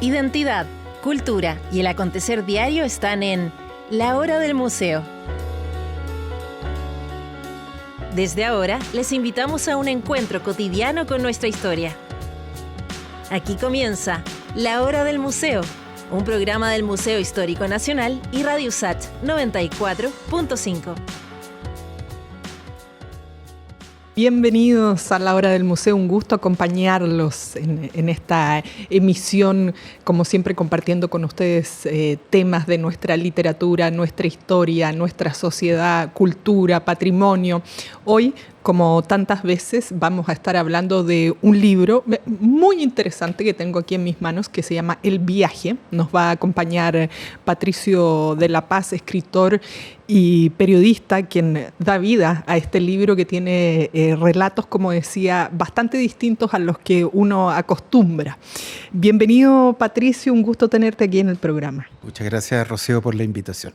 Identidad, cultura y el acontecer diario están en La Hora del Museo. Desde ahora, les invitamos a un encuentro cotidiano con nuestra historia. Aquí comienza La Hora del Museo, un programa del Museo Histórico Nacional y Radio USACH 94.5. Bienvenidos a La Hora del Museo, un gusto acompañarlos en esta emisión, como siempre compartiendo con ustedes temas de nuestra literatura, nuestra historia, nuestra sociedad, cultura, patrimonio. Hoy, como tantas veces, vamos a estar hablando de un libro muy interesante que tengo aquí en mis manos que se llama El Viaje. Nos va a acompañar Patricio de la Paz, escritor y periodista, quien da vida a este libro que tiene relatos, como decía, bastante distintos a los que uno acostumbra. Bienvenido, Patricio, un gusto tenerte aquí en el programa. Muchas gracias, Rocío, por la invitación.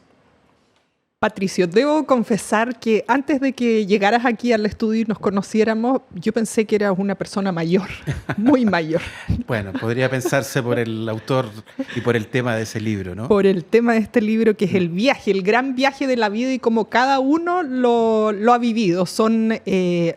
Patricio, debo confesar que antes de que llegaras aquí al estudio y nos conociéramos, yo pensé que eras una persona mayor, muy mayor. Bueno, podría pensarse por el autor y por el tema de ese libro, ¿no? Por el tema de este libro, que es el viaje, el gran viaje de la vida y cómo cada uno lo ha vivido. Son,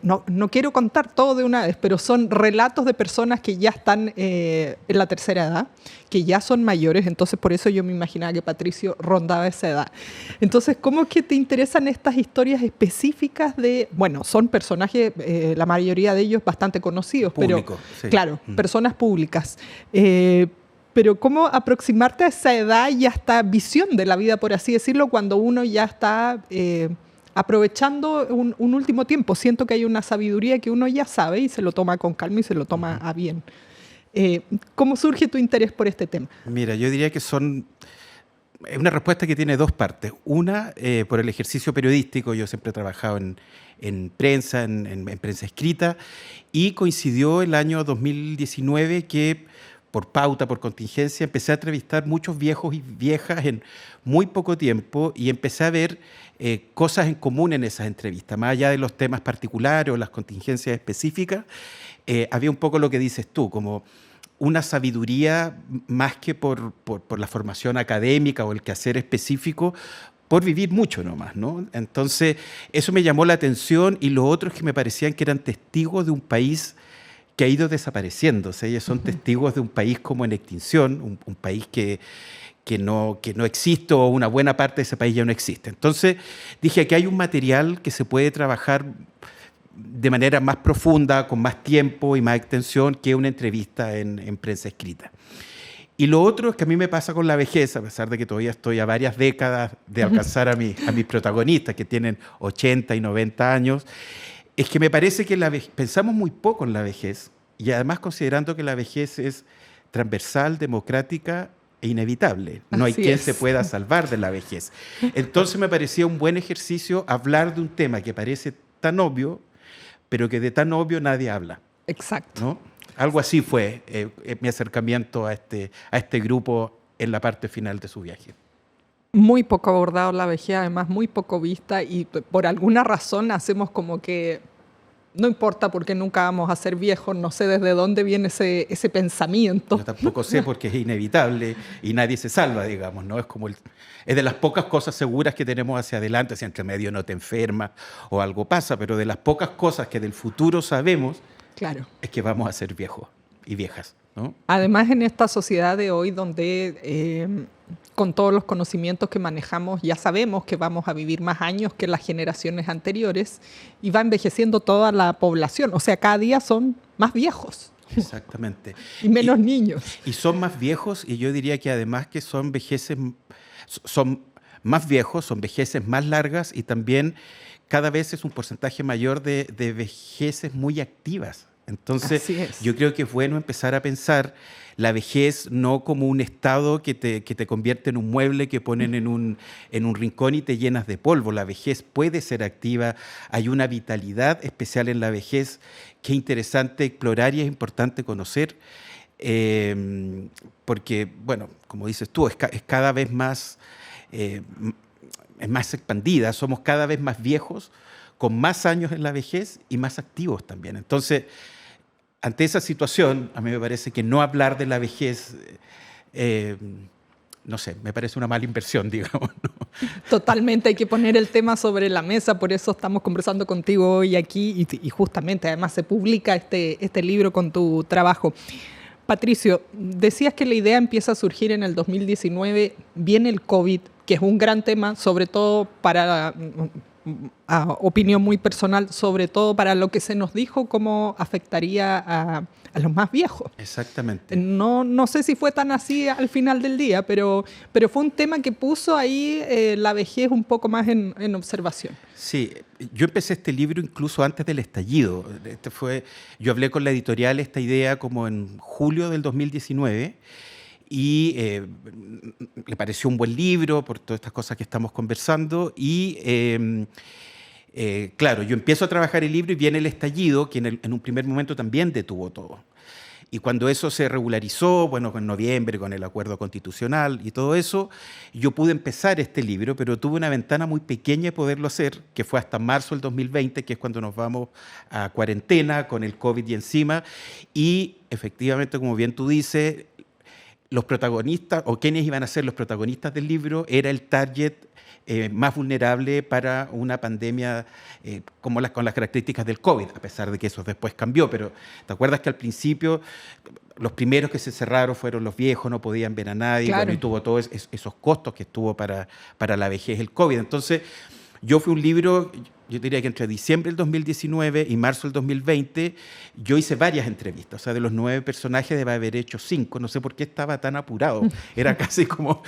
no quiero contar todo de una vez, pero son relatos de personas que ya están en la tercera edad, que ya son mayores, entonces por eso yo me imaginaba que Patricio rondaba esa edad. Entonces, ¿cómo es que te interesan estas historias específicas de, bueno, son personajes, la mayoría de ellos bastante conocidos, Público, pero sí. Claro, personas públicas, pero ¿cómo aproximarte a esa edad y a esta visión de la vida, por así decirlo, cuando uno ya está aprovechando un último tiempo? Siento que hay una sabiduría que uno ya sabe y se lo toma con calma y se lo toma a bien. ¿Cómo surge tu interés por este tema? Mira, yo diría que es una respuesta que tiene dos partes. Una, por el ejercicio periodístico. Yo siempre he trabajado en prensa, en prensa escrita, y coincidió el año 2019 que, por pauta, por contingencia, empecé a entrevistar muchos viejos y viejas en muy poco tiempo y empecé a ver cosas en común en esas entrevistas. Más allá de los temas particulares o las contingencias específicas, había un poco lo que dices tú, como una sabiduría más que por la formación académica o el quehacer específico, por vivir mucho nomás, ¿no? Entonces, eso me llamó la atención, y lo otro es que me parecían que eran testigos de un país que ha ido desapareciendo. O sea, ellos son testigos de un país como en extinción, un país que no existe, o una buena parte de ese país ya no existe. Entonces, dije, aquí hay un material que se puede trabajar de manera más profunda, con más tiempo y más extensión que una entrevista en prensa escrita. Y lo otro es que a mí me pasa con la vejez, a pesar de que todavía estoy a varias décadas de alcanzar a mis protagonistas, que tienen 80 y 90 años, es que me parece que pensamos muy poco en la vejez, y además considerando que la vejez es transversal, democrática e inevitable. No hay quien se pueda salvar de la vejez. Entonces me parecía un buen ejercicio hablar de un tema que parece tan obvio, pero que de tan obvio nadie habla. Exacto. ¿No? Algo así fue mi acercamiento a este grupo en la parte final de su viaje. Muy poco abordado la vejez, además muy poco vista, y por alguna razón hacemos como que no importa porque nunca vamos a ser viejos. No sé desde dónde viene ese pensamiento. Yo tampoco sé, porque es inevitable y nadie se salva, digamos, ¿no? Es de las pocas cosas seguras que tenemos hacia adelante, si entre medio no te enfermas o algo pasa, pero de las pocas cosas que del futuro sabemos, claro, es que vamos a ser viejos y viejas, ¿no? Además, en esta sociedad de hoy, donde con todos los conocimientos que manejamos, ya sabemos que vamos a vivir más años que las generaciones anteriores, y va envejeciendo toda la población. O sea, cada día son más viejos. Exactamente. Y menos niños. Y son más viejos, y yo diría que además que son más viejos, son vejeces más largas, y también cada vez es un porcentaje mayor de vejeces muy activas. Entonces, yo creo que es bueno empezar a pensar la vejez no como un estado que te convierte en un mueble que ponen en un rincón y te llenas de polvo. La vejez puede ser activa, hay una vitalidad especial en la vejez que es interesante explorar y es importante conocer, porque, bueno, como dices tú, es cada vez más, es más expandida, somos cada vez más viejos, con más años en la vejez y más activos también. Entonces, ante esa situación, a mí me parece que no hablar de la vejez no sé, me parece una mala inversión, digamos, ¿no? Totalmente, hay que poner el tema sobre la mesa, por eso estamos conversando contigo hoy aquí y justamente además se publica este libro con tu trabajo. Patricio, decías que la idea empieza a surgir en el 2019, viene el COVID, que es un gran tema, sobre todo para, a opinión muy personal, sobre todo para lo que se nos dijo, cómo afectaría a los más viejos. Exactamente. No sé si fue tan así al final del día, pero fue un tema que puso ahí la vejez un poco más en observación. Sí, yo empecé este libro incluso antes del estallido. Yo hablé con la editorial esta idea como en julio del 2019 y le pareció un buen libro por todas estas cosas que estamos conversando y claro, yo empiezo a trabajar el libro y viene el estallido que en un primer momento también detuvo todo. Y cuando eso se regularizó, bueno, en noviembre, con el acuerdo constitucional y todo eso, yo pude empezar este libro, pero tuve una ventana muy pequeña de poderlo hacer, que fue hasta marzo del 2020, que es cuando nos vamos a cuarentena con el COVID y encima. Y efectivamente, como bien tú dices, los protagonistas, o quienes iban a ser los protagonistas del libro, era el target más vulnerable para una pandemia con las características del COVID, a pesar de que eso después cambió. Pero ¿te acuerdas que al principio los primeros que se cerraron fueron los viejos, no podían ver a nadie, claro. Bueno, y tuvo todos esos costos que tuvo para la vejez el COVID? Entonces, yo fui un libro, yo diría que entre diciembre del 2019 y marzo del 2020, yo hice varias entrevistas. O sea, de los 9 personajes debe haber hecho 5. No sé por qué estaba tan apurado. Era casi como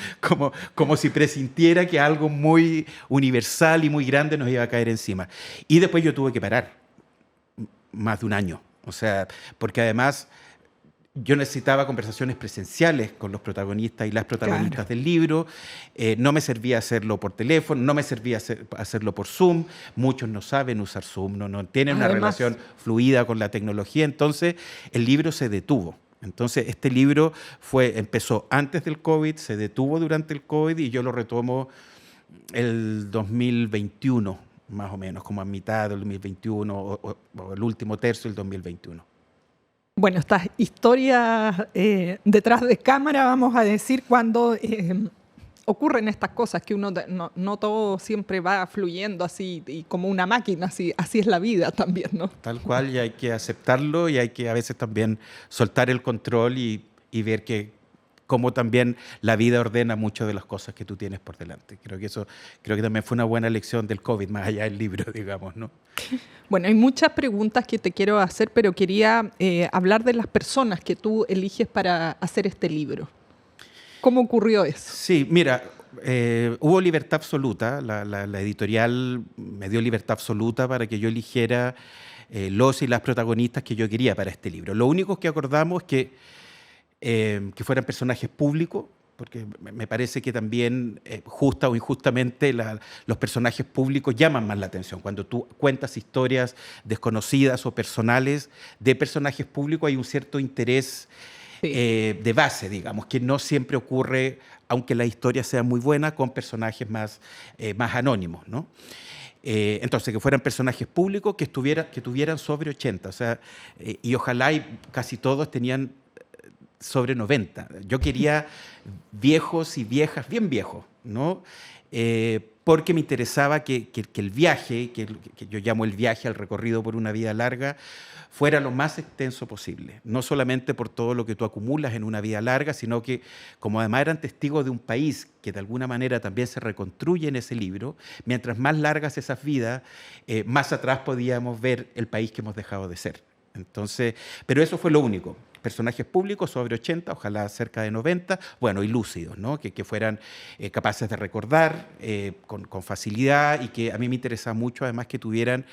si presintiera que algo muy universal y muy grande nos iba a caer encima. Y después yo tuve que parar más de un año. O sea, porque además yo necesitaba conversaciones presenciales con los protagonistas y las protagonistas del libro. No me servía hacerlo por teléfono, no me servía hacerlo por Zoom. Muchos no saben usar Zoom, no tienen una relación fluida con la tecnología. Entonces, el libro se detuvo. Entonces, este libro empezó antes del COVID, se detuvo durante el COVID y yo lo retomo el 2021, más o menos, como a mitad del 2021 o el último tercio del 2021. Bueno, estas historias detrás de cámara, vamos a decir, cuando ocurren estas cosas, que uno no todo siempre va fluyendo así y como una máquina, así es la vida también, ¿no? Tal cual, y hay que aceptarlo y hay que a veces también soltar el control y ver cómo también la vida ordena muchas de las cosas que tú tienes por delante. Creo que también fue una buena lección del COVID, más allá del libro, digamos, ¿no? Bueno, hay muchas preguntas que te quiero hacer, pero quería hablar de las personas que tú eliges para hacer este libro. ¿Cómo ocurrió eso? Sí, mira, hubo libertad absoluta. La editorial me dio libertad absoluta para que yo eligiera los y las protagonistas que yo quería para este libro. Lo único que acordamos es que fueran personajes públicos, porque me parece que también, justa o injustamente, los personajes públicos llaman más la atención. Cuando tú cuentas historias desconocidas o personales de personajes públicos, hay un cierto interés de base, digamos, que no siempre ocurre, aunque la historia sea muy buena, con personajes más anónimos, ¿no? Entonces, que fueran personajes públicos que tuvieran sobre 80, o sea, y ojalá casi todos tenían sobre 90. Yo quería viejos y viejas, bien viejos, ¿no? Porque me interesaba que el viaje, que yo llamo el viaje al recorrido por una vida larga, fuera lo más extenso posible. No solamente por todo lo que tú acumulas en una vida larga, sino que, como además eran testigos de un país que de alguna manera también se reconstruye en ese libro, mientras más largas esas vidas, más atrás podíamos ver el país que hemos dejado de ser. Entonces, pero eso fue lo único. Personajes públicos sobre 80, ojalá cerca de 90, bueno, y lúcidos, ¿no? Que fueran capaces de recordar con facilidad y que a mí me interesa mucho, además, que tuvieran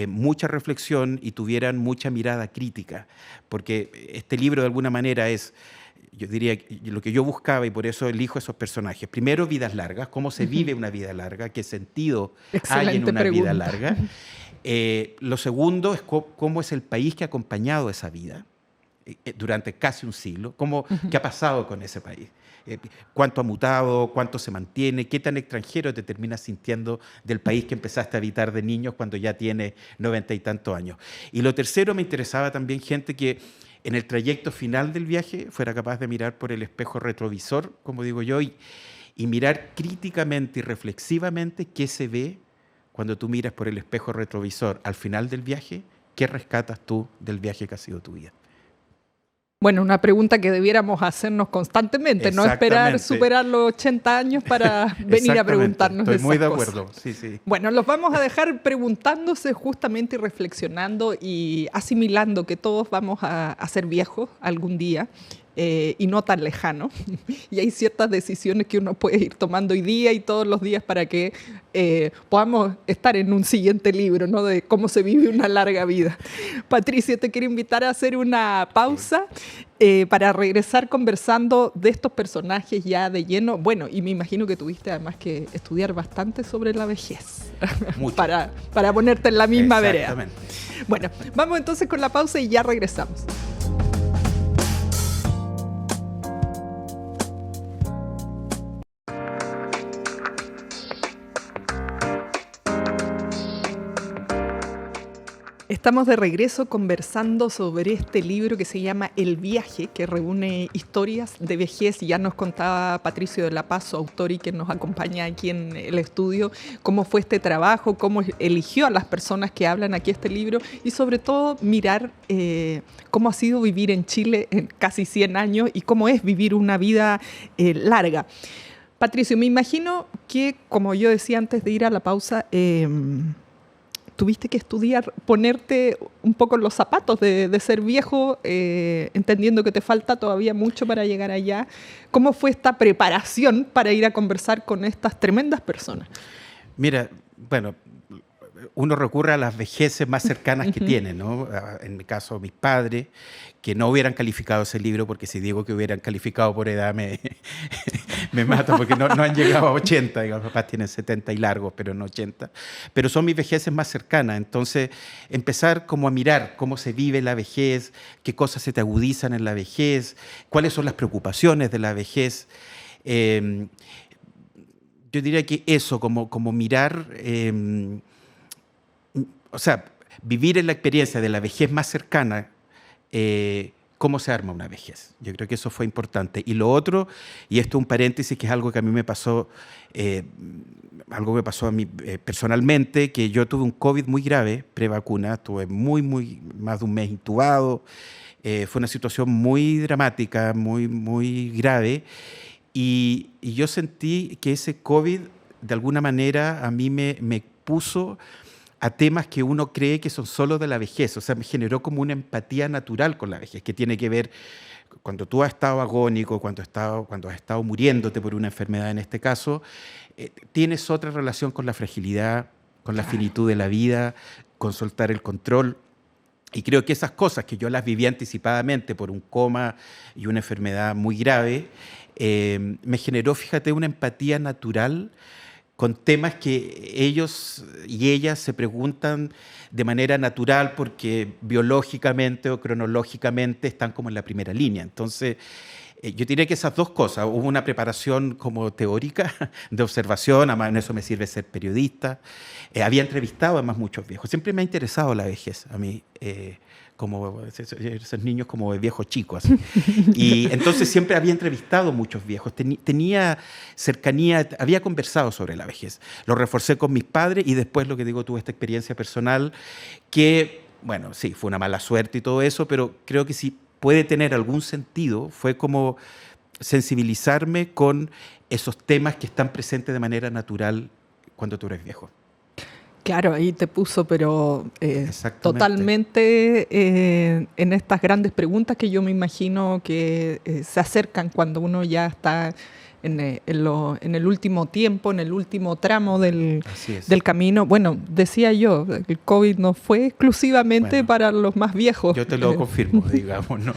mucha reflexión y tuvieran mucha mirada crítica, porque este libro de alguna manera es, yo diría, lo que yo buscaba y por eso elijo esos personajes. Primero, vidas largas, cómo se vive una vida larga, qué sentido hay en una vida larga. Lo segundo es cómo es el país que ha acompañado esa vida durante casi un siglo, qué ha pasado con ese país, cuánto ha mutado, cuánto se mantiene, qué tan extranjero te terminas sintiendo del país que empezaste a habitar de niños cuando ya tiene 90 y tantos años. Y lo tercero, me interesaba también gente que en el trayecto final del viaje fuera capaz de mirar por el espejo retrovisor, como digo yo, y mirar críticamente y reflexivamente qué se ve cuando tú miras por el espejo retrovisor al final del viaje, qué rescatas tú del viaje que ha sido tu vida. Bueno, una pregunta que debiéramos hacernos constantemente, no esperar superar los 80 años para venir a preguntarnos esas cosas. Estoy muy de acuerdo, sí, sí. Bueno, los vamos a dejar preguntándose justamente y reflexionando y asimilando que todos vamos a ser viejos algún día. Y no tan lejano. Y hay ciertas decisiones que uno puede ir tomando hoy día y todos los días para que podamos estar en un siguiente libro, ¿no? De cómo se vive una larga vida. Patricio, te quiero invitar a hacer una pausa para regresar conversando de estos personajes ya de lleno. Bueno, y me imagino que tuviste además que estudiar bastante sobre la vejez para ponerte en la misma vereda. Bueno, vamos entonces con la pausa y ya regresamos. Estamos de regreso conversando sobre este libro que se llama El viaje, que reúne historias de vejez. Ya nos contaba Patricio de la Paz, su autor y quien nos acompaña aquí en el estudio, cómo fue este trabajo, cómo eligió a las personas que hablan aquí este libro y sobre todo mirar cómo ha sido vivir en Chile en casi 100 años y cómo es vivir una vida larga. Patricio, me imagino que, como yo decía antes de ir a la pausa, tuviste que estudiar, ponerte un poco en los zapatos de ser viejo, entendiendo que te falta todavía mucho para llegar allá. ¿Cómo fue esta preparación para ir a conversar con estas tremendas personas? Mira, bueno, uno recurre a las vejeces más cercanas que tiene, ¿no? En mi caso, mis padres, que no hubieran calificado ese libro, porque si digo que hubieran calificado por edad me mato, porque no han llegado a 80, digamos, mis papás tienen 70 y largos, pero no 80. Pero son mis vejeces más cercanas, entonces empezar como a mirar cómo se vive la vejez, qué cosas se te agudizan en la vejez, cuáles son las preocupaciones de la vejez. Yo diría que eso, como mirar... o sea, vivir en la experiencia de la vejez más cercana, cómo se arma una vejez. Yo creo que eso fue importante. Y lo otro, y esto es un paréntesis, que es algo que a mí me pasó, a mí personalmente, que yo tuve un COVID muy grave, prevacuna, estuve más de un mes intubado, fue una situación muy dramática, muy grave, y yo sentí que ese COVID, de alguna manera, a mí me puso a temas que uno cree que son solo de la vejez. O sea, me generó como una empatía natural con la vejez, que tiene que ver cuando tú has estado agónico, cuando has estado muriéndote por una enfermedad en este caso, tienes otra relación con la fragilidad, con la finitud de la vida, con soltar el control. Y creo que esas cosas que yo las viví anticipadamente por un coma y una enfermedad muy grave, me generó, fíjate, una empatía natural con temas que ellos y ellas se preguntan de manera natural porque biológicamente o cronológicamente están como en la primera línea. Entonces, yo diría que esas dos cosas, hubo una preparación como teórica de observación, además en eso me sirve ser periodista. Había entrevistado además muchos viejos. Siempre me ha interesado la vejez a mí, como esos niños como de viejos chicos. Y entonces siempre había entrevistado muchos viejos, tenía cercanía, había conversado sobre la vejez. Lo reforcé con mis padres y después, lo que digo, tuve esta experiencia personal que, bueno, sí, fue una mala suerte y todo eso, pero creo que si puede tener algún sentido, fue como sensibilizarme con esos temas que están presentes de manera natural cuando tú eres viejo. Claro, ahí te puso, pero totalmente en estas grandes preguntas que yo me imagino que se acercan cuando uno ya está en el último tiempo, en el último tramo del camino. Bueno, decía yo, el COVID no fue exclusivamente para los más viejos. Yo te lo confirmo, digamos, ¿no?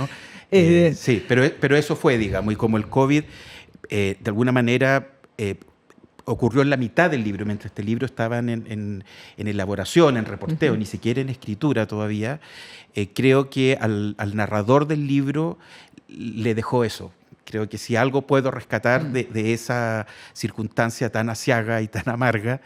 Sí, pero eso fue, digamos, y como el COVID, de alguna manera... ocurrió en la mitad del libro, mientras este libro estaba en elaboración, en reporteo, ni siquiera en escritura todavía. Creo que al narrador del libro le dejó eso, Creo que si algo puedo rescatar de esa circunstancia tan aciaga y tan amarga,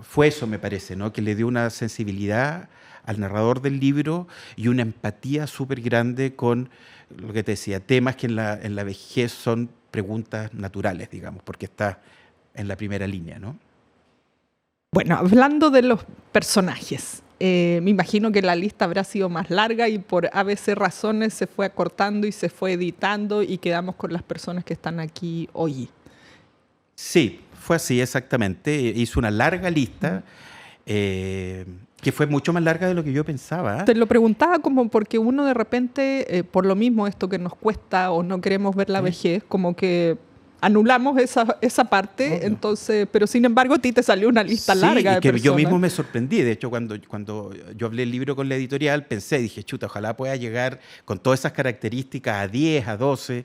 fue eso, me parece, ¿no? Que le dio una sensibilidad al narrador del libro y una empatía súper grande con lo que te decía, temas que en la vejez son preguntas naturales, digamos, porque está en la primera línea, ¿no? Bueno, hablando de los personajes, me imagino que la lista habrá sido más larga y por ABC razones se fue acortando y se fue editando y quedamos con las personas que están aquí hoy. Sí, fue así exactamente. Hizo una larga lista que fue mucho más larga de lo que yo pensaba. Te lo preguntaba como porque uno de repente, por lo mismo esto que nos cuesta o no queremos ver la vejez, como que anulamos esa parte, Obvio. Entonces, pero sin embargo a ti te salió una lista larga de que personas. yo mismo me sorprendí. De hecho, cuando yo hablé el libro con la editorial, dije, chuta, ojalá pueda llegar con todas esas características a 10, a 12.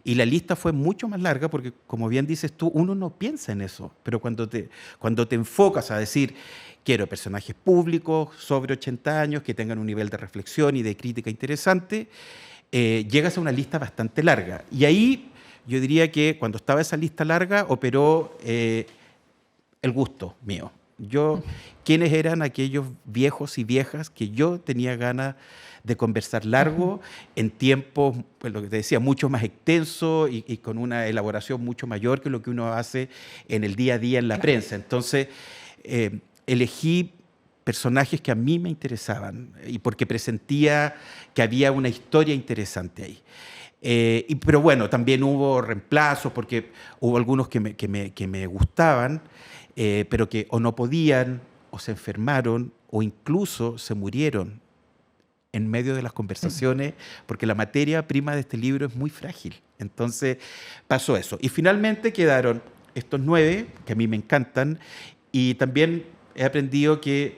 Y la lista fue mucho más larga porque, como bien dices tú, uno no piensa en eso. Pero cuando te enfocas a decir, quiero personajes públicos sobre 80 años que tengan un nivel de reflexión y de crítica interesante, llegas a una lista bastante larga. Y ahí yo diría que cuando estaba esa lista larga operó el gusto mío. ¿Quiénes eran aquellos viejos y viejas que yo tenía ganas de conversar largo, en tiempos, pues lo que te decía, mucho más extenso y con una elaboración mucho mayor que lo que uno hace en el día a día en la prensa? Entonces, elegí personajes que a mí me interesaban y porque presentía que había una historia interesante ahí. Pero bueno, también hubo reemplazos porque hubo algunos que me gustaban, pero que o no podían, o se enfermaron, o incluso se murieron en medio de las conversaciones, porque la materia prima de este libro es muy frágil. Entonces pasó eso. Y finalmente quedaron estos 9, que a mí me encantan, y también he aprendido que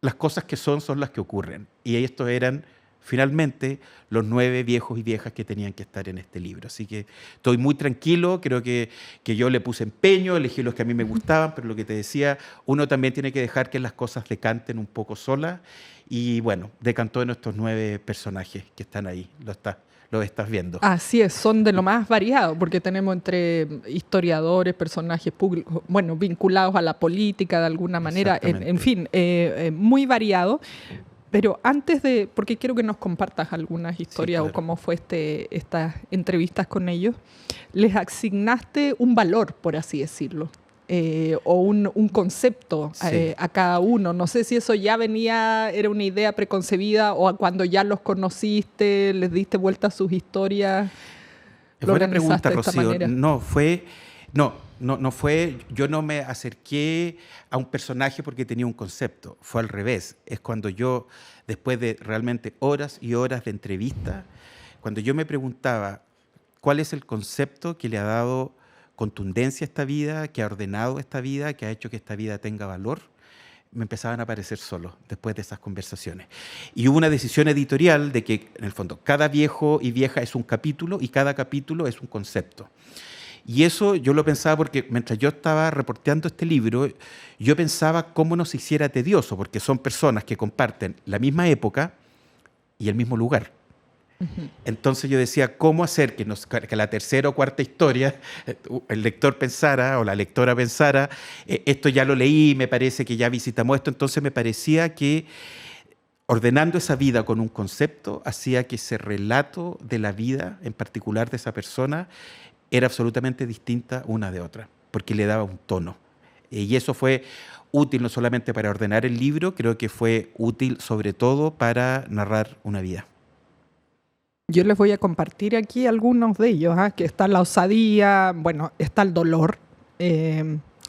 las cosas que son las que ocurren. Y estos eran finalmente los 9 viejos y viejas que tenían que estar en este libro. Así que estoy muy tranquilo, creo que yo le puse empeño, elegí los que a mí me gustaban, pero lo que te decía, uno también tiene que dejar que las cosas decanten un poco solas. Y bueno, decantó en estos 9 personajes que están ahí, lo estás viendo. Así es, son de lo más variado, porque tenemos entre historiadores, personajes públicos, bueno, vinculados a la política de alguna manera, en fin, muy variado. Pero antes de, porque quiero que nos compartas algunas historias, sí, claro, o cómo fue estas entrevistas con ellos, les asignaste un valor, por así decirlo, o un concepto, sí, a cada uno. No sé si eso ya era una idea preconcebida o cuando ya los conociste, les diste vuelta a sus historias. Es buena pregunta, Rocío. No fue, yo no me acerqué a un personaje porque tenía un concepto, fue al revés. Es cuando yo, después de realmente horas y horas de entrevista, cuando yo me preguntaba cuál es el concepto que le ha dado contundencia a esta vida, que ha ordenado esta vida, que ha hecho que esta vida tenga valor, me empezaban a aparecer solos después de esas conversaciones. Y hubo una decisión editorial de que, en el fondo, cada viejo y vieja es un capítulo y cada capítulo es un concepto. Y eso yo lo pensaba porque mientras yo estaba reporteando este libro, yo pensaba cómo no se hiciera tedioso, porque son personas que comparten la misma época y el mismo lugar. Uh-huh. Entonces yo decía, ¿cómo hacer que la tercera o cuarta historia el lector pensara o la lectora pensara, esto ya lo leí, me parece que ya visitamos esto? Entonces me parecía que ordenando esa vida con un concepto hacía que ese relato de la vida, en particular de esa persona, era absolutamente distinta una de otra, porque le daba un tono. Y eso fue útil no solamente para ordenar el libro, creo que fue útil sobre todo para narrar una vida. Yo les voy a compartir aquí algunos de ellos, que está la osadía, bueno, está el dolor,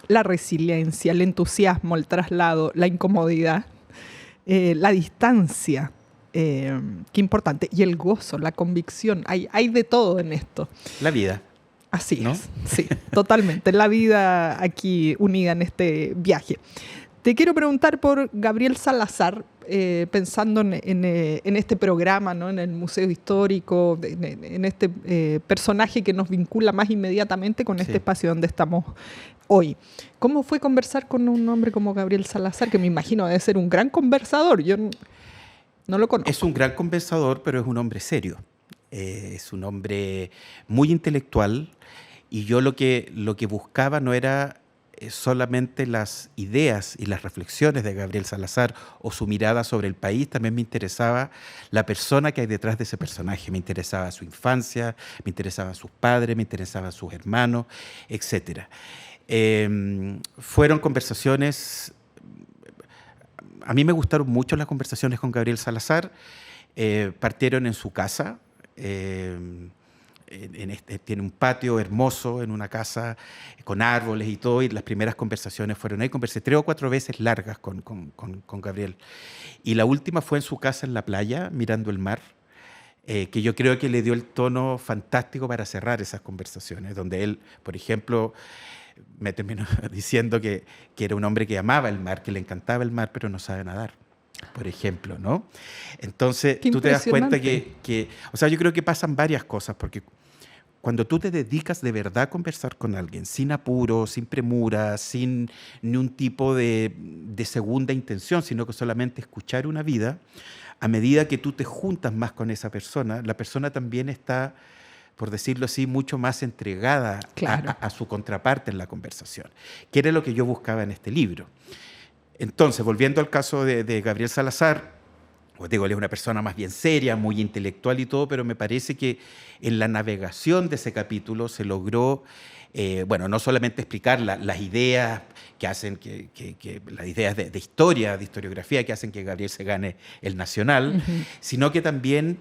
la resiliencia, el entusiasmo, el traslado, la incomodidad, la distancia, qué importante, y el gozo, la convicción, hay de todo en esto. La vida. Así, ¿no? Es, sí, totalmente. La vida aquí unida en este viaje. Te quiero preguntar por Gabriel Salazar, pensando en este programa, ¿no? En el Museo Histórico, en este personaje que nos vincula más inmediatamente con este espacio donde estamos hoy. ¿Cómo fue conversar con un hombre como Gabriel Salazar, que me imagino debe ser un gran conversador? Yo no lo conozco. Es un gran conversador, pero es un hombre serio. Es un hombre muy intelectual y yo lo que buscaba no era solamente las ideas y las reflexiones de Gabriel Salazar o su mirada sobre el país, también me interesaba la persona que hay detrás de ese personaje. Me interesaba su infancia, me interesaban sus padres, me interesaban sus hermanos, etc. Fueron conversaciones... A mí me gustaron mucho las conversaciones con Gabriel Salazar. Partieron en su casa. Tiene un patio hermoso en una casa con árboles y todo, y las primeras conversaciones fueron ahí. Conversé 3 o 4 veces largas con Gabriel. Y la última fue en su casa en la playa, mirando el mar, que yo creo que le dio el tono fantástico para cerrar esas conversaciones, donde él, por ejemplo, me terminó diciendo que era un hombre que amaba el mar, que le encantaba el mar, pero no sabe nadar, por ejemplo, ¿no? Entonces, tú te das cuenta que, o sea, yo creo que pasan varias cosas, porque cuando tú te dedicas de verdad a conversar con alguien, sin apuro, sin premura, sin ni un tipo de segunda intención, sino que solamente escuchar una vida, a medida que tú te juntas más con esa persona, la persona también está, por decirlo así, mucho más entregada a su contraparte en la conversación, que era lo que yo buscaba en este libro. Entonces, volviendo al caso de Gabriel Salazar, pues digo, él es una persona más bien seria, muy intelectual y todo, pero me parece que en la navegación de ese capítulo se logró, bueno, no solamente explicar las ideas que hacen las ideas de historia, de historiografía que hacen que Gabriel se gane el Nacional, sino que también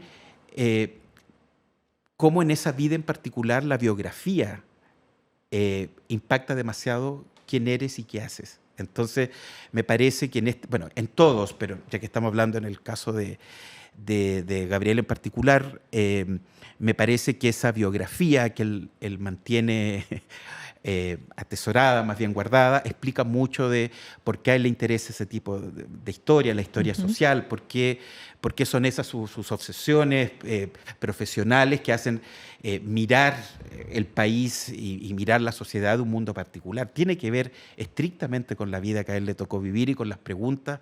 cómo en esa vida en particular la biografía impacta demasiado quién eres y qué haces. Entonces, me parece que en todos, pero ya que estamos hablando en el caso de Gabriel en particular, me parece que esa biografía que él mantiene atesorada, más bien guardada, explica mucho de por qué a él le interesa ese tipo de historia, la historia social, por qué son esas sus obsesiones profesionales que hacen mirar el país y mirar la sociedad de un mundo particular. Tiene que ver estrictamente con la vida que a él le tocó vivir y con las preguntas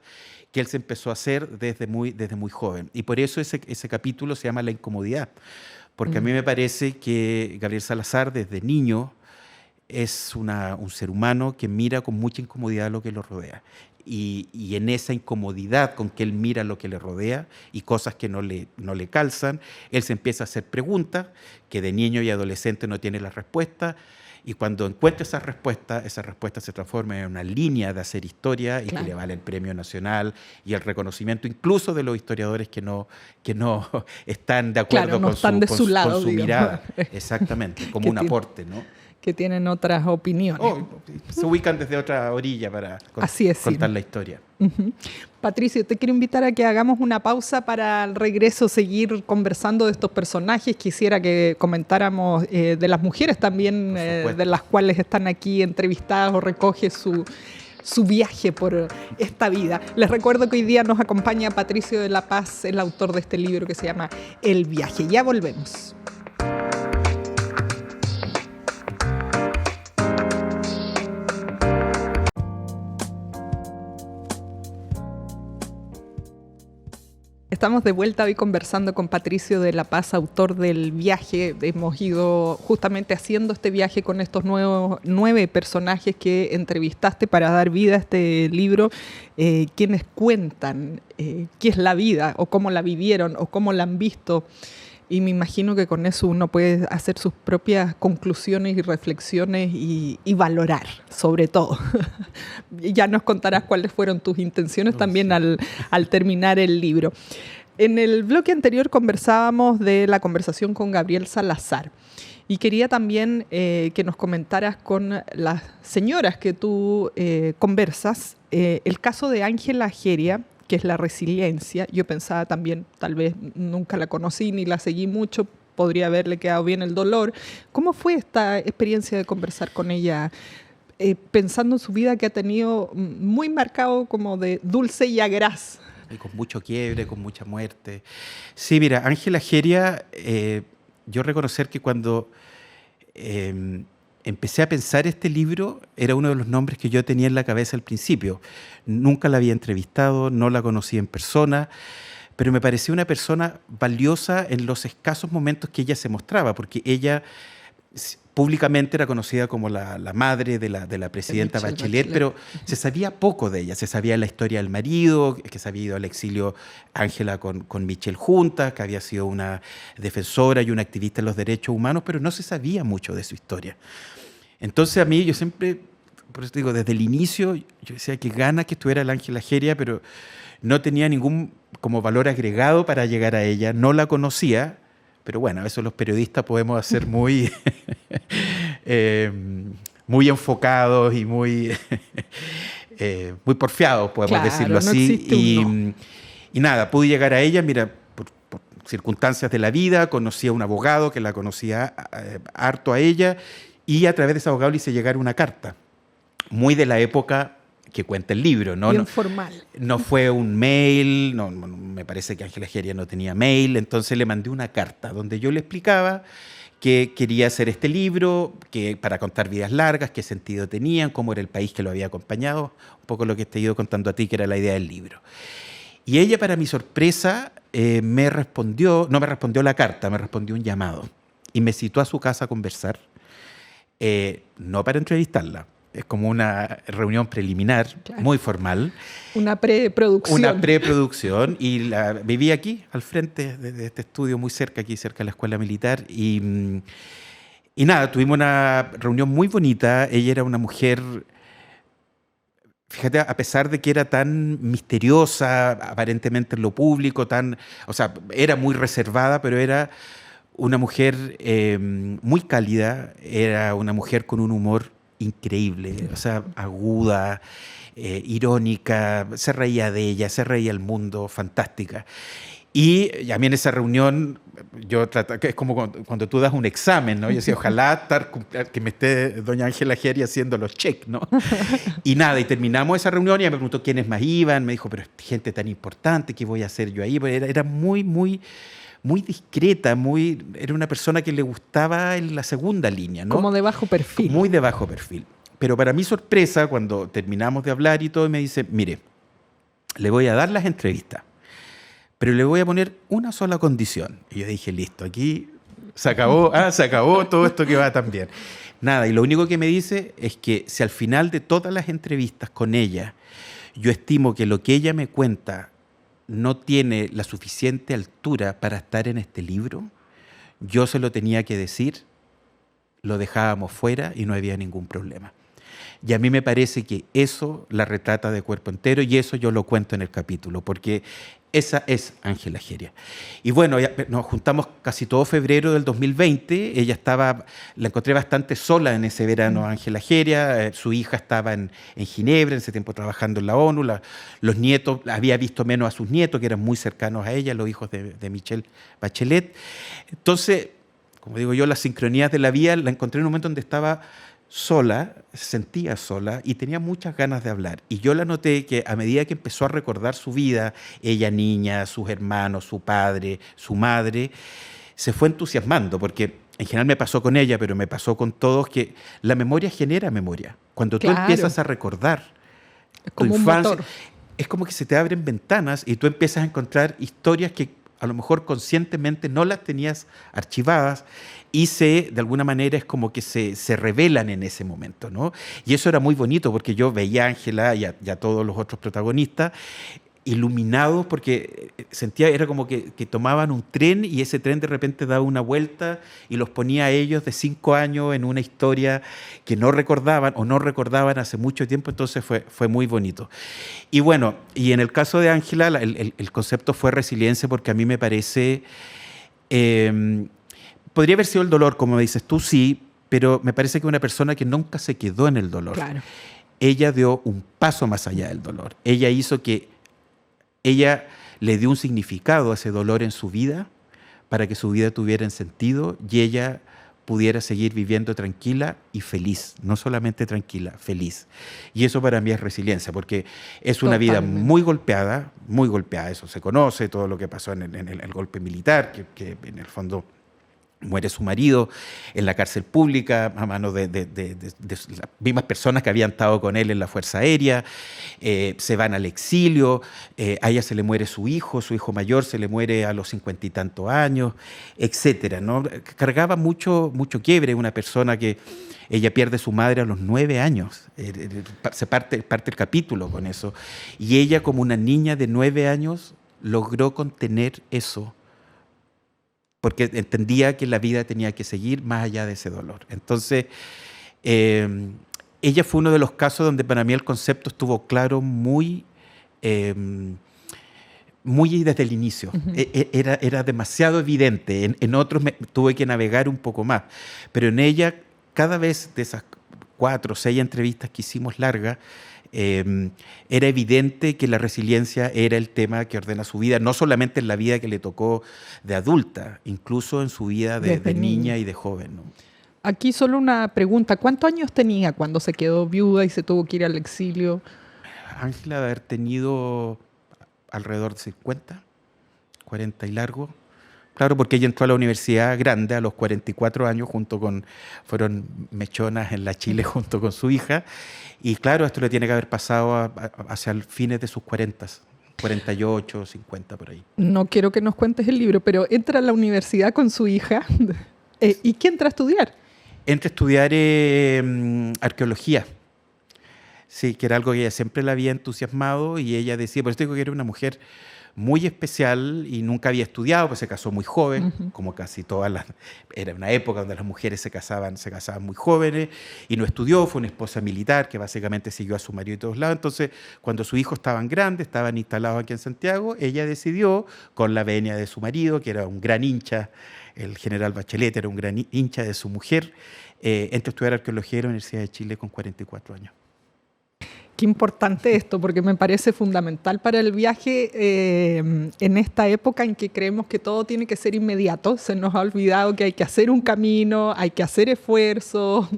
que él se empezó a hacer desde muy joven. Y por eso ese capítulo se llama La incomodidad, porque a mí me parece que Gabriel Salazar desde niño es un ser humano que mira con mucha incomodidad lo que lo rodea. Y en esa incomodidad con que él mira lo que le rodea y cosas que no le calzan, él se empieza a hacer preguntas que de niño y adolescente no tiene la respuesta, y cuando encuentra esa respuesta se transforma en una línea de hacer historia y que le vale el premio nacional y el reconocimiento incluso de los historiadores que no están de acuerdo con su mirada. Exactamente, como un aporte, ¿no? Que tienen otras opiniones. Se ubican desde otra orilla para contar la historia. Patricio, te quiero invitar a que hagamos una pausa para al regreso seguir conversando de estos personajes. Quisiera que comentáramos de las mujeres también, de las cuales están aquí entrevistadas o recoge su viaje por esta vida. Les recuerdo que hoy día nos acompaña Patricio de la Paz, el autor de este libro que se llama El viaje. Ya volvemos. Estamos de vuelta hoy conversando con Patricio de la Paz, autor del viaje. Hemos ido justamente haciendo este viaje con estos 9 personajes que entrevistaste para dar vida a este libro, quienes cuentan qué es la vida o cómo la vivieron o cómo la han visto. Y me imagino que con eso uno puede hacer sus propias conclusiones y reflexiones y valorar, sobre todo. Ya nos contarás cuáles fueron tus intenciones también al terminar el libro. En el bloque anterior conversábamos de la conversación con Gabriel Salazar. Y quería también que nos comentaras con las señoras que tú conversas el caso de Ángela Ageria, que es la resiliencia. Yo pensaba también, tal vez nunca la conocí ni la seguí mucho, podría haberle quedado bien el dolor. ¿Cómo fue esta experiencia de conversar con ella, pensando en su vida que ha tenido muy marcado como de dulce y agraz? Y con mucho quiebre, con mucha muerte. Sí, mira, Ángela Ageria, yo reconocer que cuando empecé a pensar este libro, era uno de los nombres que yo tenía en la cabeza al principio. Nunca la había entrevistado, no la conocí en persona, pero me parecía una persona valiosa en los escasos momentos que ella se mostraba, porque ella públicamente era conocida como la madre de la presidenta Bachelet, pero se sabía poco de ella. Se sabía la historia del marido, que se había ido al exilio Ángela con Michel juntas, que había sido una defensora y una activista en los derechos humanos, pero no se sabía mucho de su historia. Entonces a mí, yo siempre, por eso digo, desde el inicio, yo decía que gana que estuviera la Ángela Ageria, pero no tenía ningún como valor agregado para llegar a ella, no la conocía. Pero bueno, eso los periodistas podemos hacer muy, muy enfocados y muy porfiados, podemos decirlo así. No y nada, pude llegar a ella, mira, por circunstancias de la vida, conocí a un abogado que la conocía harto a ella, y a través de ese abogado le hice llegar una carta, muy de la época que cuenta el libro, ¿no? Bien formal. No fue un mail, no, me parece que Ángela Ageria no tenía mail, entonces le mandé una carta donde yo le explicaba que quería hacer este libro, que para contar vidas largas, qué sentido tenían, cómo era el país que lo había acompañado, un poco lo que te he ido contando a ti, que era la idea del libro. Y ella, para mi sorpresa, no me respondió la carta, me respondió un llamado y me citó a su casa a conversar, no para entrevistarla. Es como una reunión preliminar, claro, muy formal. Una preproducción. Una preproducción. Y la viví aquí, al frente de este estudio, muy cerca, aquí cerca de la Escuela Militar. Y nada, tuvimos una reunión muy bonita. Ella era una mujer, fíjate, a pesar de que era tan misteriosa, aparentemente en lo público, o sea, era muy reservada, pero era una mujer muy cálida, era una mujer con un humor increíble, o sea, aguda, irónica, se reía de ella, se reía el mundo, fantástica. Y a mí en esa reunión, es como cuando tú das un examen, ¿no? Yo decía, ojalá que me esté doña Ángela Ageria haciendo los checks, ¿no? Y nada, y terminamos esa reunión y ella me preguntó quiénes más iban, me dijo, pero gente tan importante, ¿qué voy a hacer yo ahí? Era muy, muy, muy discreta, era una persona que le gustaba en la segunda línea, ¿no? Como de bajo perfil. Muy de bajo perfil. Pero para mi sorpresa, cuando terminamos de hablar y todo, me dice, mire, le voy a dar las entrevistas, pero le voy a poner una sola condición. Y yo dije, listo, aquí se acabó todo esto que va tan bien. Nada, y lo único que me dice es que si al final de todas las entrevistas con ella, yo estimo que lo que ella me cuenta no tiene la suficiente altura para estar en este libro, yo se lo tenía que decir, lo dejábamos fuera y no había ningún problema. Y a mí me parece que eso la retrata de cuerpo entero, y eso yo lo cuento en el capítulo, porque esa es Ángela Ageria. Y bueno, nos juntamos casi todo febrero del 2020. La encontré bastante sola en ese verano, Ángela Ageria. Su hija estaba en Ginebra, en ese tiempo trabajando en la ONU. Los nietos, había visto menos a sus nietos, que eran muy cercanos a ella, los hijos de Michelle Bachelet. Entonces, como digo yo, las sincronías de la vida la encontré en un momento donde estaba sola, se sentía sola y tenía muchas ganas de hablar. Y yo la noté que a medida que empezó a recordar su vida, ella niña, sus hermanos, su padre, su madre, se fue entusiasmando, porque en general me pasó con ella, pero me pasó con todos, que la memoria genera memoria. Cuando tú empiezas a recordar tu infancia, es como que se te abren ventanas y tú empiezas a encontrar historias que a lo mejor conscientemente no las tenías archivadas, y de alguna manera es como que se revelan en ese momento, ¿no? Y eso era muy bonito, porque yo veía a Ángela y a todos los otros protagonistas iluminados, porque era como que tomaban un tren y ese tren de repente daba una vuelta y los ponía a ellos de 5 años en una historia que no recordaban hace mucho tiempo. Entonces fue muy bonito. Y bueno, y en el caso de Ángela, el concepto fue resiliencia, porque a mí me parece... podría haber sido el dolor, como me dices tú, sí, pero me parece que una persona que nunca se quedó en el dolor. Claro. Ella dio un paso más allá del dolor. Ella hizo que... Ella le dio un significado a ese dolor en su vida, para que su vida tuviera sentido y ella pudiera seguir viviendo tranquila y feliz. No solamente tranquila, feliz. Y eso para mí es resiliencia, porque es una vida muy golpeada, eso se conoce, todo lo que pasó en el golpe militar, que en el fondo Muere su marido en la cárcel pública a manos de las mismas personas que habían estado con él en la Fuerza Aérea. Se van al exilio. A ella se le muere su hijo mayor se le muere a los 50 y tantos años, etcétera, ¿no? Cargaba mucho quiebre. Una persona que ella pierde a su madre a los 9 años. Se parte el capítulo con eso. Y ella, como una niña de 9 años, logró contener eso, porque entendía que la vida tenía que seguir más allá de ese dolor. Entonces, ella fue uno de los casos donde para mí el concepto estuvo claro muy desde el inicio. Uh-huh. Era demasiado evidente. En otros tuve que navegar un poco más. Pero en ella, cada vez de esas 4 o 6 entrevistas que hicimos largas, era evidente que la resiliencia era el tema que ordena su vida, no solamente en la vida que le tocó de adulta, incluso en su vida de niña y de joven, ¿no? Aquí solo una pregunta. ¿Cuántos años tenía cuando se quedó viuda y se tuvo que ir al exilio? Ángela debe haber tenido alrededor de 50, 40 y largo. Claro, porque ella entró a la universidad grande a los 44 años, fueron mechonas en la Chile junto con su hija. Y claro, esto le tiene que haber pasado hacia el fines de sus 40, 48, 50 por ahí. No quiero que nos cuentes el libro, pero entra a la universidad con su hija. ¿Y qué entra a estudiar? Entra a estudiar arqueología. Sí, que era algo que ella siempre la había entusiasmado y ella decía, por eso digo que era una mujer muy especial y nunca había estudiado, pues se casó muy joven, uh-huh, como casi todas las... Era una época donde las mujeres se casaban muy jóvenes y no estudió, fue una esposa militar que básicamente siguió a su marido de todos lados. Entonces, cuando sus hijos estaban grandes, estaban instalados aquí en Santiago, ella decidió, con la venia de su marido, que era un gran hincha, el general Bachelet era un gran hincha de su mujer, entró a estudiar arqueología en la Universidad de Chile con 44 años. Qué importante esto, porque me parece fundamental para el viaje en esta época en que creemos que todo tiene que ser inmediato. Se nos ha olvidado que hay que hacer un camino, hay que hacer esfuerzo,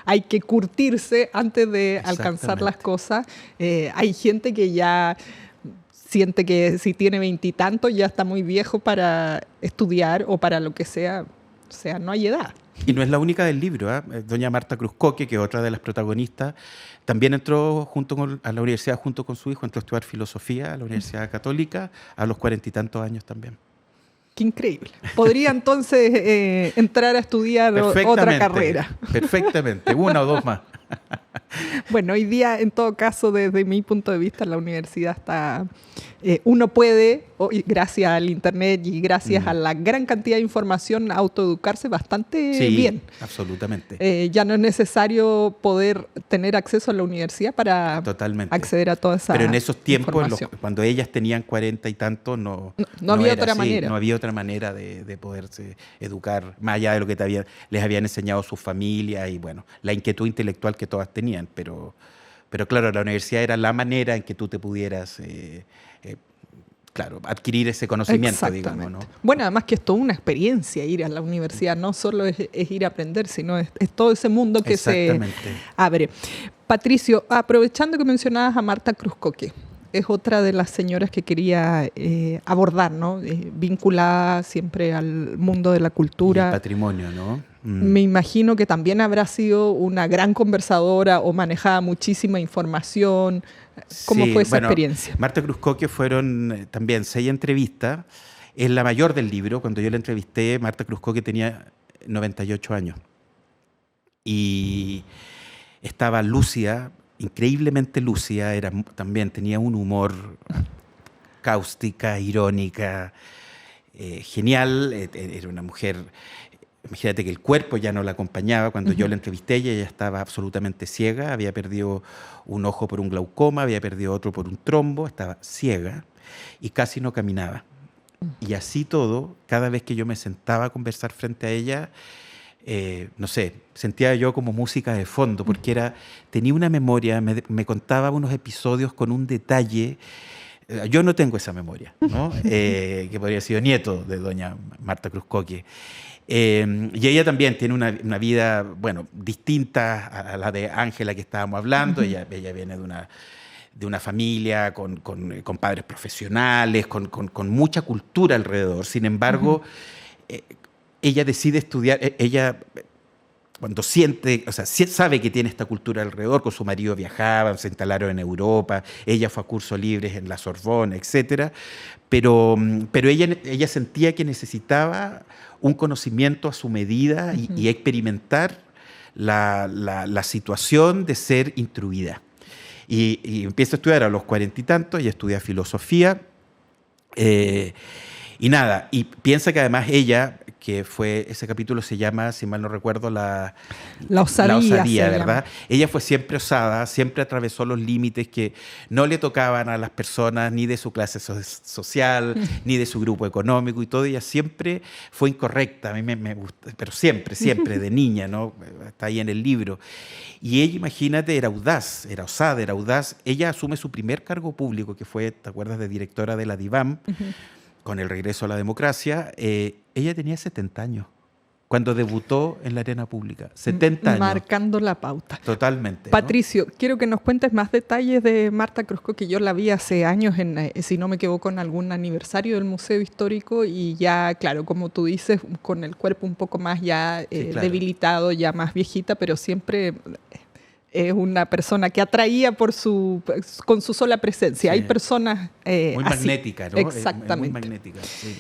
hay que curtirse antes de alcanzar las cosas. Hay gente que ya siente que si tiene 20 y tantos ya está muy viejo para estudiar o para lo que sea. O sea, no hay edad. Y no es la única del libro, ¿eh? Doña Marta Cruzcoque, que es otra de las protagonistas, también entró a la universidad junto con su hijo, entró a estudiar filosofía a la Universidad Católica a los 40 y tantos años también. Qué increíble. Podría entonces entrar a estudiar otra carrera. Perfectamente, 1 o 2 más. Bueno, hoy día, en todo caso, desde mi punto de vista, la universidad está... uno puede, gracias al internet y gracias a la gran cantidad de información, autoeducarse bastante bien. Absolutamente. Ya no es necesario poder tener acceso a la universidad para acceder a toda esa Pero en esos tiempos, cuando ellas tenían 40 y tantos, no había otra manera. No había otra manera de poderse educar, más allá de lo que les habían enseñado sus familias y, bueno, la inquietud intelectual que todas tenían. Pero claro, la universidad era la manera en que tú te pudieras... adquirir ese conocimiento, digamos, ¿no? Bueno, además que es toda una experiencia ir a la universidad, no solo es ir a aprender, sino es todo ese mundo que se abre. Patricio, aprovechando que mencionabas a Marta Cruzcoque, es otra de las señoras que quería abordar, ¿no? Vinculada siempre al mundo de la cultura. Y el patrimonio, ¿no? Me imagino que también habrá sido una gran conversadora o manejaba muchísima información. ¿Cómo fue esa experiencia? Marta Cruzcoque fueron también 6 entrevistas. Es la mayor del libro. Cuando yo la entrevisté, Marta Cruzcoque tenía 98 años. Y estaba lúcida, increíblemente lúcida. También tenía un humor cáustica, irónica, genial. Era una mujer... Imagínate que el cuerpo ya no la acompañaba. Cuando yo la entrevisté, ella estaba absolutamente ciega, había perdido un ojo por un glaucoma, había perdido otro por un trombo, estaba ciega y casi no caminaba. Y así todo, cada vez que yo me sentaba a conversar frente a ella, no sé, sentía yo como música de fondo, porque tenía una memoria, me contaba unos episodios con un detalle. Yo no tengo esa memoria, ¿no? Que podría haber sido nieto de doña Marta Cruzcoque. Y ella también tiene una vida, bueno, distinta a la de Ángela que estábamos hablando. Ella viene de una familia con padres profesionales, con mucha cultura alrededor. Sin embargo, ella decide estudiar, ella cuando siente, o sea, sabe que tiene esta cultura alrededor, con su marido viajaban, se instalaron en Europa, ella fue a cursos libres en la Sorbona, etcétera, pero ella sentía que necesitaba un conocimiento a su medida y experimentar la situación de ser instruida. Y empieza a estudiar a los 40 y tantos, y estudia filosofía, y nada, y piensa que además ella, que fue, ese capítulo se llama, si mal no recuerdo, la osadía, ¿verdad? Ella fue siempre osada, siempre atravesó los límites que no le tocaban a las personas ni de su clase social, ni de su grupo económico y todo. Ella siempre fue incorrecta, a mí me gusta, pero siempre, de niña, ¿no? Está ahí en el libro. Y ella, imagínate, era audaz, era osada, era audaz. Ella asume su primer cargo público, que fue, ¿te acuerdas?, de directora de la DIVAM, con el regreso a la democracia. Ella tenía 70 años cuando debutó en la arena pública. 70 años. Marcando la pauta. Totalmente. Patricio, ¿no? Quiero que nos cuentes más detalles de Marta Crusco, que yo la vi hace años, si no me equivoco, en algún aniversario del Museo Histórico, y ya, claro, como tú dices, con el cuerpo un poco más ya sí, claro, debilitado, ya más viejita, pero siempre... es una persona que atraía con su sola presencia. Sí. Hay personas muy magnética, ¿no? Exactamente. Muy magnética, sí.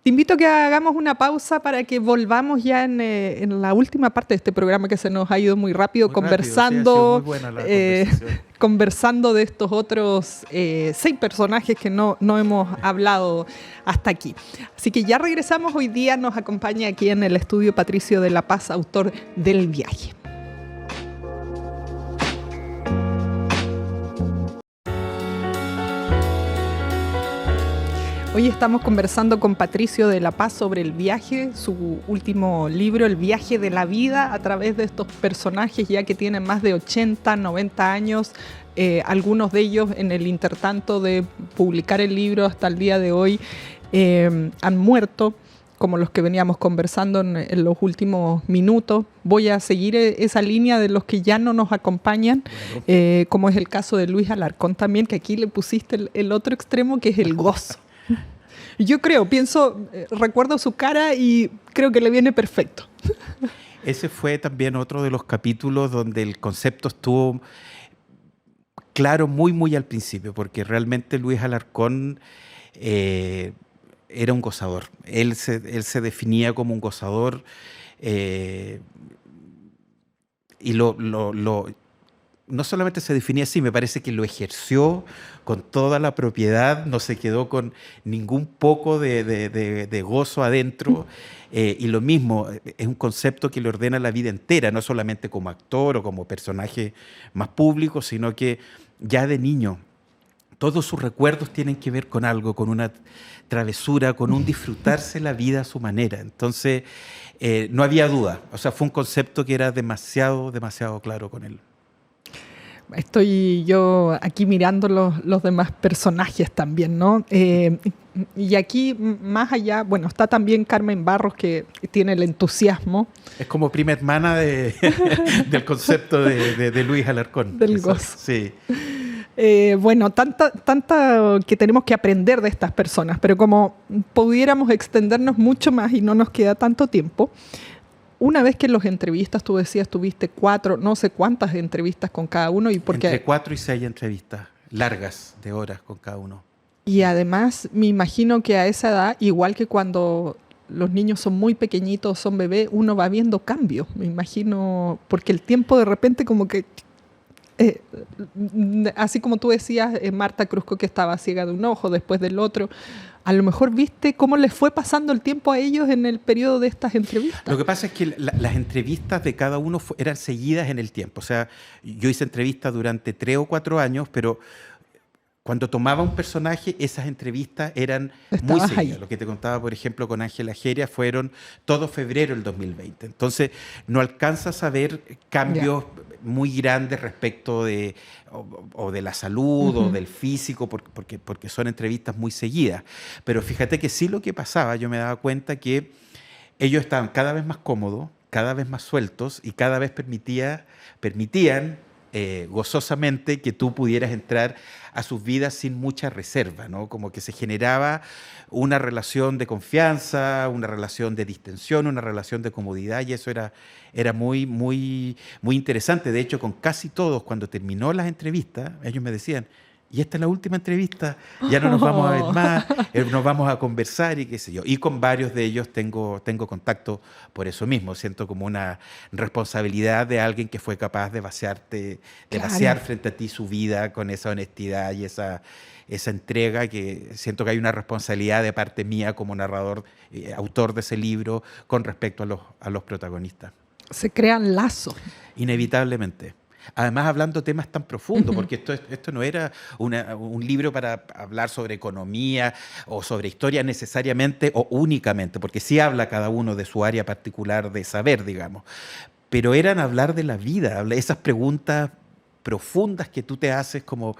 Te invito a que hagamos una pausa para que volvamos ya en la última parte de este programa, que se nos ha ido muy rápido, conversando, sí, ha sido muy buena conversando de estos otros 6 personajes que no hemos hablado hasta aquí. Así que ya regresamos. Hoy día nos acompaña aquí en el estudio Patricio de la Paz, autor del Viaje. Hoy estamos conversando con Patricio de la Paz sobre El Viaje, su último libro, El Viaje de la Vida, a través de estos personajes ya que tienen más de 80, 90 años, algunos de ellos en el intertanto de publicar el libro hasta el día de hoy han muerto, como los que veníamos conversando en los últimos minutos. Voy a seguir esa línea de los que ya no nos acompañan, como es el caso de Luis Alarcón también, que aquí le pusiste el otro extremo, que es el gozo. Yo recuerdo su cara y creo que le viene perfecto. Ese fue también otro de los capítulos donde el concepto estuvo claro muy al principio, porque realmente Luis Alarcón era un gozador. Él se definía como un gozador y no solamente se definía así, me parece que lo ejerció con toda la propiedad, no se quedó con ningún poco de gozo adentro. Y lo mismo, es un concepto que le ordena la vida entera, no solamente como actor o como personaje más público, sino que ya de niño todos sus recuerdos tienen que ver con algo, con una travesura, con un disfrutarse la vida a su manera. Entonces, no había duda. O sea, fue un concepto que era demasiado claro con él. Estoy yo aquí mirando los demás personajes también, ¿no? Y aquí, más allá, bueno, está también Carmen Barros, que tiene el entusiasmo. Es como prima hermana del concepto de Luis Alarcón. Del gozo. Sí. Bueno, tanta que tenemos que aprender de estas personas, pero como pudiéramos extendernos mucho más y no nos queda tanto tiempo, una vez que en los entrevistas, tú decías, tuviste 4, no sé cuántas entrevistas con cada uno. Entre 4 y 6 entrevistas, largas, de horas con cada uno. Y además, me imagino que a esa edad, igual que cuando los niños son muy pequeñitos, son bebés, uno va viendo cambios. Me imagino, porque el tiempo de repente como que... así como tú decías, Marta Crusco, que estaba ciega de un ojo, después del otro, a lo mejor viste cómo les fue pasando el tiempo a ellos en el periodo de estas entrevistas. Lo que pasa es que las entrevistas de cada uno eran seguidas en el tiempo. O sea, yo hice entrevistas durante 3 o 4 años, pero cuando tomaba un personaje, esas entrevistas eran muy seguidas. Ahí. Lo que te contaba, por ejemplo, con Ángela Geria, fueron todo febrero del 2020. Entonces, no alcanzas a ver cambios muy grandes respecto de la salud o del físico, porque son entrevistas muy seguidas. Pero fíjate que sí, lo que pasaba, yo me daba cuenta que ellos estaban cada vez más cómodos, cada vez más sueltos y cada vez permitían gozosamente que tú pudieras entrar a sus vidas sin mucha reserva, ¿no? Como que se generaba una relación de confianza, una relación de distensión, una relación de comodidad, y eso era muy, muy, muy interesante. De hecho, con casi todos, cuando terminó las entrevistas, ellos me decían: y esta es la última entrevista, ya no nos vamos a ver más, nos vamos a conversar y qué sé yo. Y con varios de ellos tengo contacto por eso mismo. Siento como una responsabilidad de alguien que fue capaz de vaciar frente a ti su vida con esa honestidad y esa entrega, que siento que hay una responsabilidad de parte mía como narrador, autor de ese libro, con respecto a los protagonistas. Se crean lazos. Inevitablemente. Además, hablando temas tan profundos, porque esto no era un libro para hablar sobre economía o sobre historia necesariamente o únicamente, porque sí habla cada uno de su área particular de saber, digamos, pero eran hablar de la vida, esas preguntas profundas que tú te haces como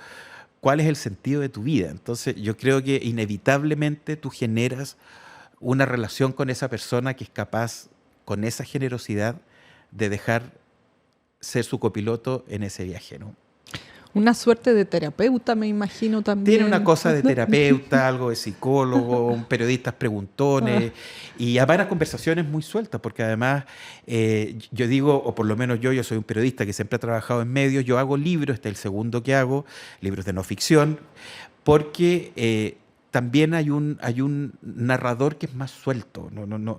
¿cuál es el sentido de tu vida? Entonces yo creo que inevitablemente tú generas una relación con esa persona que es capaz, con esa generosidad, de dejar ser su copiloto en ese viaje, ¿no? Una suerte de terapeuta, me imagino también. Tiene una cosa de terapeuta, algo de psicólogo, un periodistas preguntones, y a varias conversaciones muy sueltas, porque además yo digo, o por lo menos yo soy un periodista que siempre ha trabajado en medios, yo hago libros, este es el segundo que hago, libros de no ficción, porque también hay un narrador que es más suelto. No.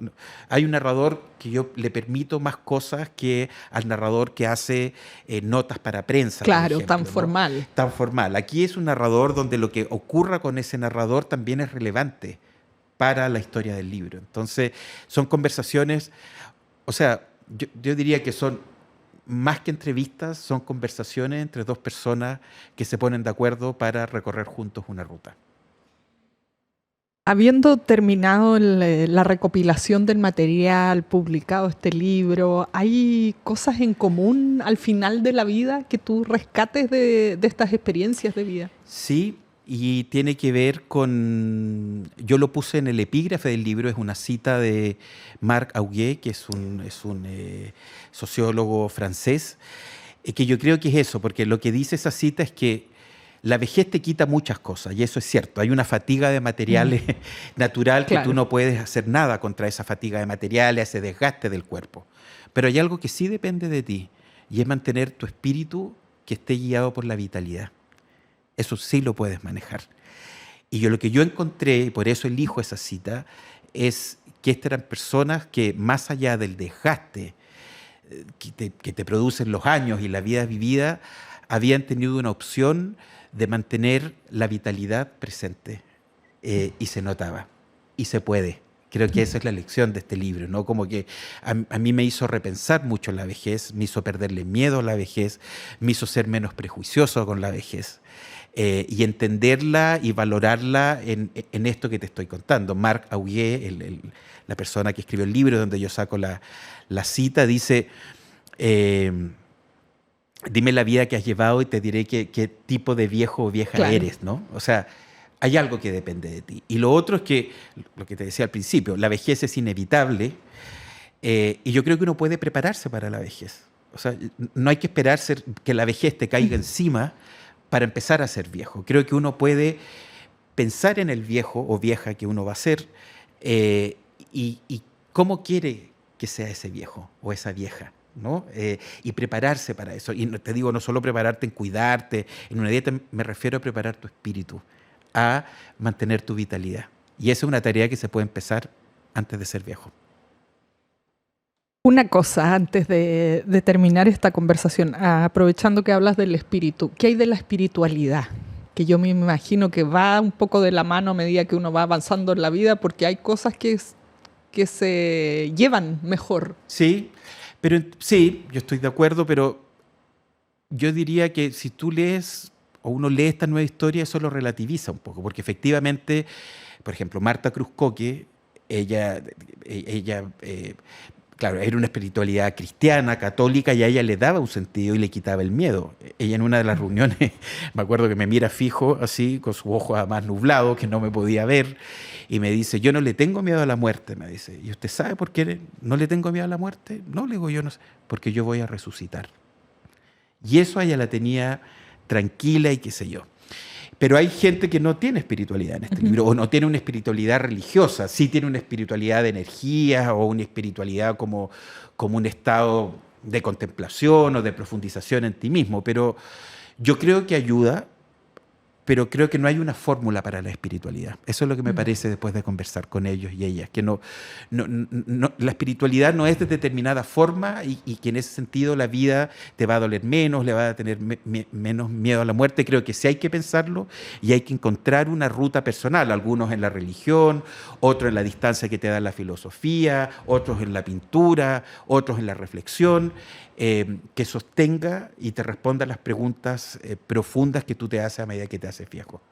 Hay un narrador que yo le permito más cosas que al narrador que hace notas para prensa. Claro, por ejemplo, tan ¿no? formal. Tan formal. Aquí es un narrador donde lo que ocurra con ese narrador también es relevante para la historia del libro. Entonces, son conversaciones, o sea, yo diría que son más que entrevistas, son conversaciones entre dos personas que se ponen de acuerdo para recorrer juntos una ruta. Habiendo terminado la recopilación del material, publicado este libro, ¿hay cosas en común al final de la vida que tú rescates de estas experiencias de vida? Sí, y tiene que ver con... Yo lo puse en el epígrafe del libro, es una cita de Marc Augé, que es un sociólogo francés, que yo creo que es eso, porque lo que dice esa cita es que la vejez te quita muchas cosas, y eso es cierto. Hay una fatiga de materiales natural que Claro. tú no puedes hacer nada contra esa fatiga de materiales, ese desgaste del cuerpo. Pero hay algo que sí depende de ti, y es mantener tu espíritu que esté guiado por la vitalidad. Eso sí lo puedes manejar. Y lo que yo encontré, y por eso elijo esa cita, es que estas eran personas que, más allá del desgaste que te producen los años y la vida vivida, habían tenido una opción de mantener la vitalidad presente, y se notaba, y se puede. Creo que esa es la lección de este libro, ¿no? Como que a mí me hizo repensar mucho la vejez, me hizo perderle miedo a la vejez, me hizo ser menos prejuicioso con la vejez, y entenderla y valorarla en esto que te estoy contando. Marc Augé, la persona que escribió el libro donde yo saco la cita, dice... dime la vida que has llevado y te diré qué tipo de viejo o vieja Claro. eres, ¿no? O sea, hay algo que depende de ti. Y lo otro es que, lo que te decía al principio, la vejez es inevitable, y yo creo que uno puede prepararse para la vejez. O sea, no hay que esperar que la vejez te caiga encima para empezar a ser viejo. Creo que uno puede pensar en el viejo o vieja que uno va a ser, y cómo quiere que sea ese viejo o esa vieja, ¿no? Y prepararse para eso. Y te digo, no solo prepararte en cuidarte, en una dieta, me refiero a preparar tu espíritu, a mantener tu vitalidad. Y esa es una tarea que se puede empezar antes de ser viejo. Una cosa antes de terminar esta conversación, aprovechando que hablas del espíritu, ¿qué hay de la espiritualidad? Que yo me imagino que va un poco de la mano a medida que uno va avanzando en la vida, porque hay cosas que se llevan mejor. Sí, pero sí, yo estoy de acuerdo, pero yo diría que si tú lees o uno lee esta nueva historia, eso lo relativiza un poco, porque efectivamente, por ejemplo, Marta Cruz Coque, ella claro, era una espiritualidad cristiana, católica, y a ella le daba un sentido y le quitaba el miedo. Ella en una de las reuniones, me acuerdo que me mira fijo, así, con sus ojos además nublados, que no me podía ver, y me dice, yo no le tengo miedo a la muerte, me dice. ¿Y usted sabe por qué no le tengo miedo a la muerte? No, le digo, yo no sé, porque yo voy a resucitar. Y eso ella la tenía tranquila y qué sé yo. Pero hay gente que no tiene espiritualidad en este libro, o no tiene una espiritualidad religiosa, sí tiene una espiritualidad de energía o una espiritualidad como un estado de contemplación o de profundización en ti mismo. Pero yo creo que ayuda, pero creo que no hay una fórmula para la espiritualidad. Eso es lo que me parece después de conversar con ellos y ellas, que no, la espiritualidad no es de determinada forma y que en ese sentido la vida te va a doler menos, le va a tener menos miedo a la muerte. Creo que sí hay que pensarlo y hay que encontrar una ruta personal, algunos en la religión, otros en la distancia que te da la filosofía, otros en la pintura, otros en la reflexión, que sostenga y te responda a las preguntas profundas que tú te haces a medida que te haces viejo.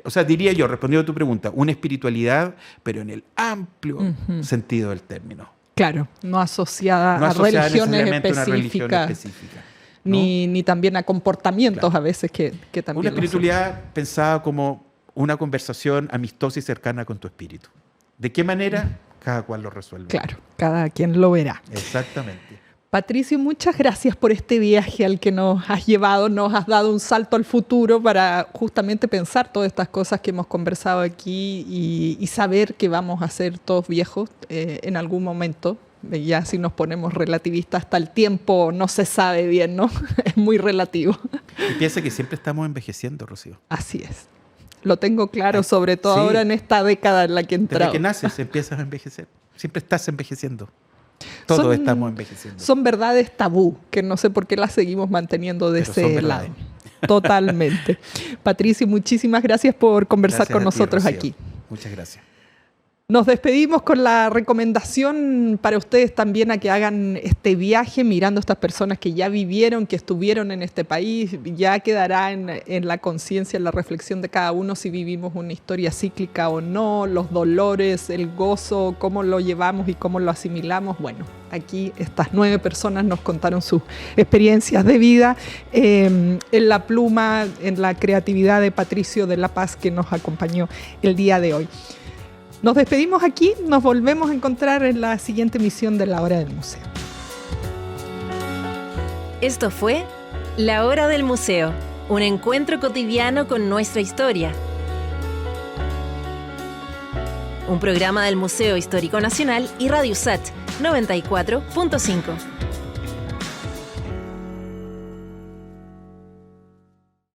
O sea, diría yo, respondiendo a tu pregunta, una espiritualidad, pero en el amplio sentido del término. Claro, no asociada a religiones específicas. Una religión específica, ¿no? Ni también a comportamientos, claro, a veces que también. Una espiritualidad pensada como una conversación amistosa y cercana con tu espíritu. ¿De qué manera? Cada cual lo resuelve. Claro, cada quien lo verá. Exactamente. Patricio, muchas gracias por este viaje al que nos has llevado, nos has dado un salto al futuro para justamente pensar todas estas cosas que hemos conversado aquí y saber que vamos a ser todos viejos en algún momento. Ya si nos ponemos relativistas, hasta el tiempo no se sabe bien, ¿no? Es muy relativo. Y piensa que siempre estamos envejeciendo, Rocío. Así es. Lo tengo claro, sobre todo ahora en esta década en la que entramos. Desde que naces empiezas a envejecer. Siempre estás envejeciendo. Todos estamos envejeciendo. Son verdades tabú, que no sé por qué las seguimos manteniendo de ese lado. Totalmente. Patricio, muchísimas gracias por conversar con nosotros aquí. Muchas gracias. Nos despedimos con la recomendación para ustedes también a que hagan este viaje mirando a estas personas que ya vivieron, que estuvieron en este país. Ya quedará en la conciencia, en la reflexión de cada uno si vivimos una historia cíclica o no, los dolores, el gozo, cómo lo llevamos y cómo lo asimilamos. Bueno, aquí estas 9 personas nos contaron sus experiencias de vida en la pluma, en la creatividad de Patricio de la Paz, que nos acompañó el día de hoy. Nos despedimos aquí, nos volvemos a encontrar en la siguiente emisión de La Hora del Museo. Esto fue La Hora del Museo, un encuentro cotidiano con nuestra historia. Un programa del Museo Histórico Nacional y Radio USACH 94.5.